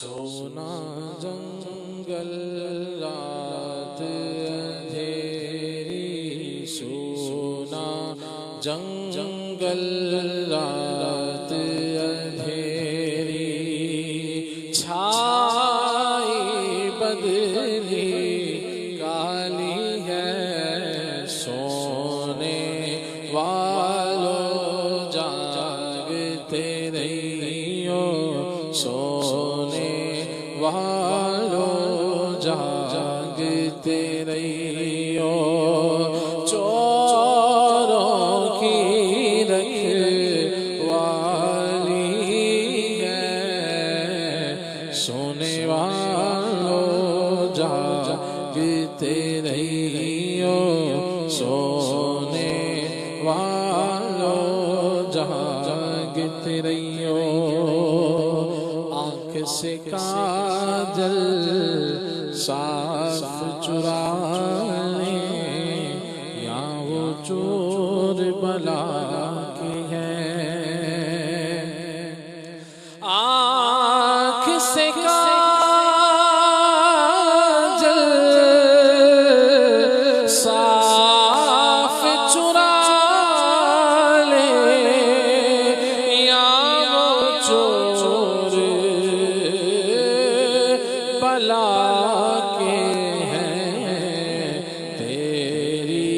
سونا جنگل رات اندھیری، سونا جنگل رات اندھیری، چھائی بدلی کالی ہے، سونے والوں جاگتے رہیو، سونے والوں جاگتے رہیو، چوروں کی رکھوالی ہے، سونے والوں جاگتے رہیو، سونے والوں جاگتے رہیو، آنکھ سے کاجل صاف چرا لیں، یا وہ چور بلا کے ہیں، آنکھ سے کاجل صاف چرا لیں، یا وہ چور بلا کے ہیں، تیری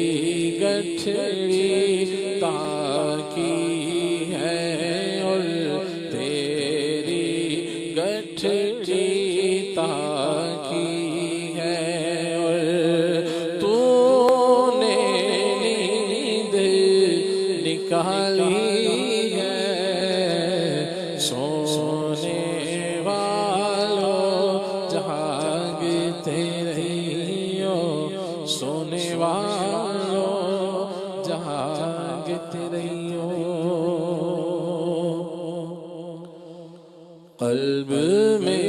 گٹھڑی تاکی ہے، اور تیری گٹھڑی تاکی ہے، اور تو نے نیند نکالی ہے، سونے جاگتے رہیو، سونے والوں جاگتے رہیو، قلب میں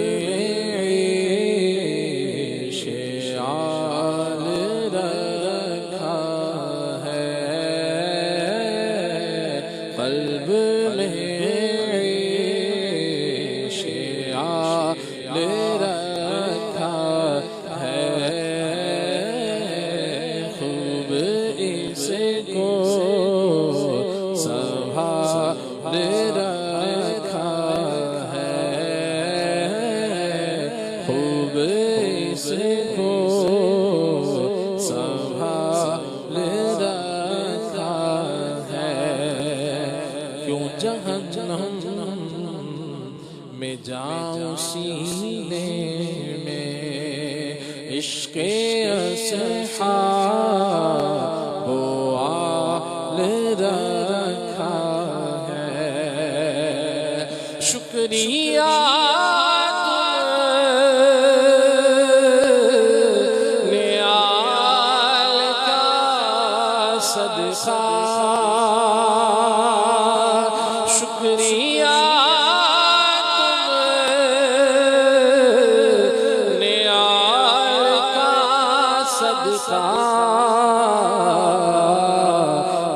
شعال رکھا ہے، قلب میں شعال رکھا ہے، خوب اس کو سنبھال رکھا ہے، خوب اس کو سنبھال رکھا ہے، کیوں جہنم میں جاؤں سینے میں، عشق اصحاب و آل رکھا ہے، شکریہ نیال کا صدقہ، شکریہ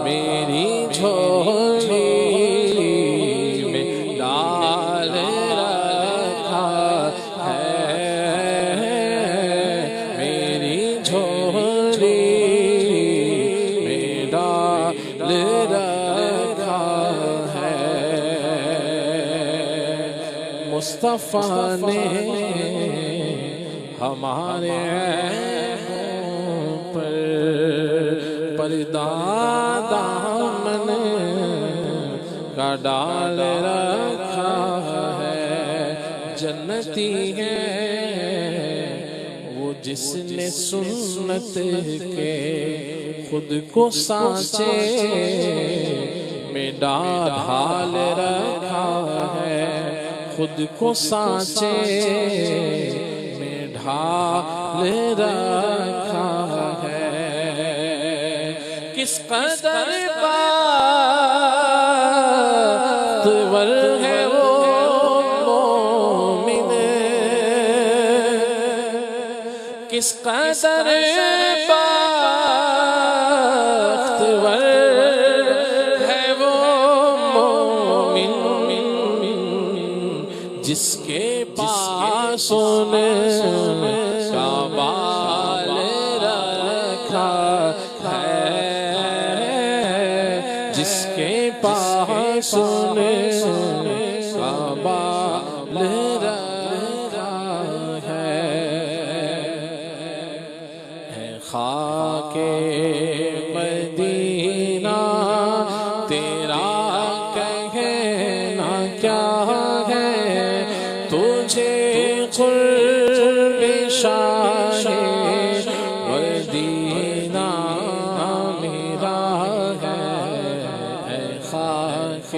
میری جھولی میں ڈال رکھا ہے، میری جھولی میں ڈال رکھا ہے، مصطفیٰ نے ہمارے پردہ دامن کا ڈال رکھا ہے، جنتی ہے وہ جس نے سنت کے خود کو سانچے میں ڈال رکھا ہے، خود کو سانچے میں ڈال رکھا ہے، کس قدر بختور ہے وہ مومن، کس قدر بختور ہے وہ مومن، جس کے پاس سن کا بال رکھا ہے، جس کے پاس سن کا بال رکھا ہے خاک مدینہ تیرا کہنا کیا ہے، تجھے قرب شاہ مدینہ میرا ہے، خاک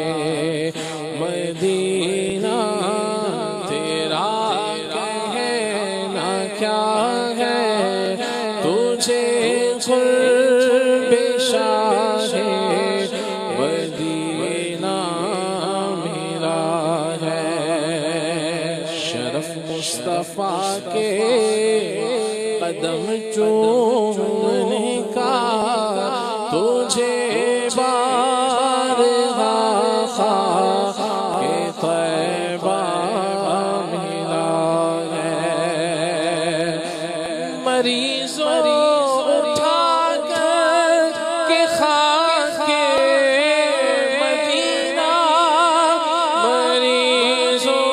مدینہ تیرا کہنا کیا ہے، تجھے قرب شاہ مدینہ میرا ہے، شرف مصطفیٰ کے قدم چومنے کا تجھے بارگاہ خاک طیبہ ملا ہے، مریضوں اٹھا کر کے خاک مدینہ، مریضوں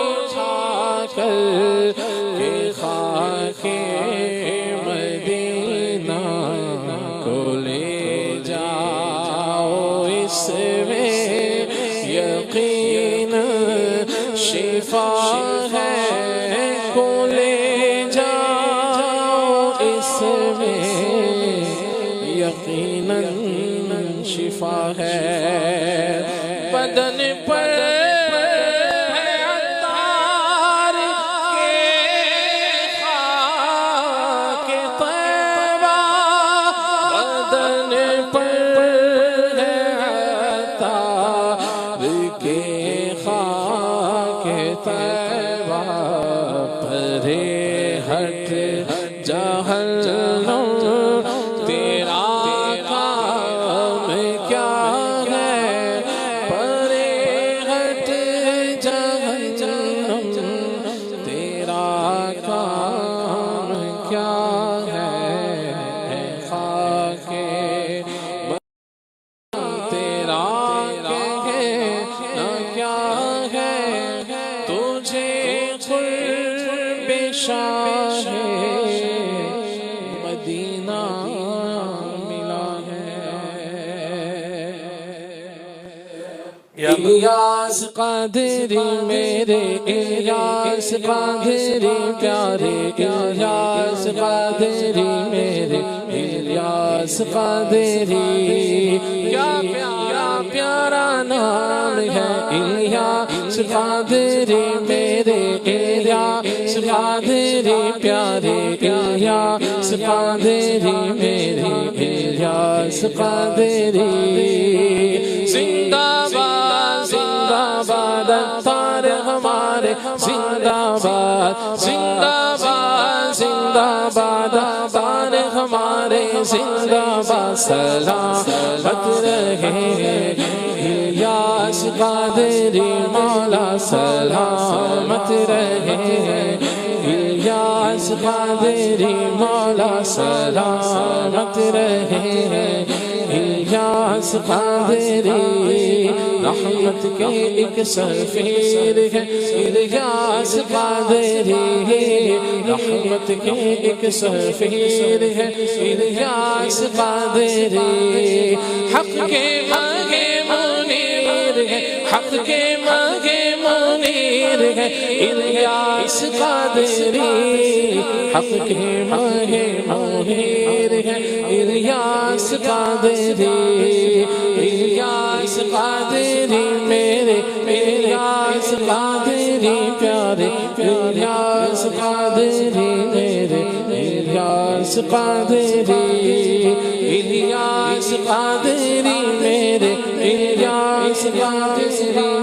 اٹھا کر کے خاک مدینہ کو لے جاؤ، اس میں یقین شفا ہے، کو لے جاؤ اس میں یقیناً شفا ہے، بدن پر ہے عطار کے خاک طیبہ، بدن پر ہے عطار کے خاک طیبہ، پرے ہٹ جہنم تیرا کام کیا ہے، پرے ہٹ جہنم تیرا کام کیا ہے، خاک تیرا کہنا کیا ہے، تجھے قرب شاہ مدینہ ملا ہے، الیاس قادری میرے الیاس قادری پیارے، الیاس قادری میرے الیاس قادری، کیا پیارا پیارا نام ہے الیاس قادری میرے الیاس قادری پیارے، الیاس قادری میرے الیاس قادری، زندہ باد زندہ باد اتار ہمارے، زندہ باد زندہ باد زندہ باد اتار ہمارے، زندہ باد سلامت رہے الیاس قادری مولا، سلامت رہے الیاس قادری مولا، سلامت رہے الیاس قادری، رحمت کے ایک سفیر ہے الیاس قادری، رحمت کے ایک سفیر ہے الیاس قادری، حق کے مانگے منیر ہے، حق کے مانگے منیر ہے الیاس قادری، حق کے مانگے منیر ہے الیاس قادری، الیاس قادری میرے الیاس قادری پیارے، الیاس قادری میرے الیاس قادری، الیاس قادری میرے الیاس قادری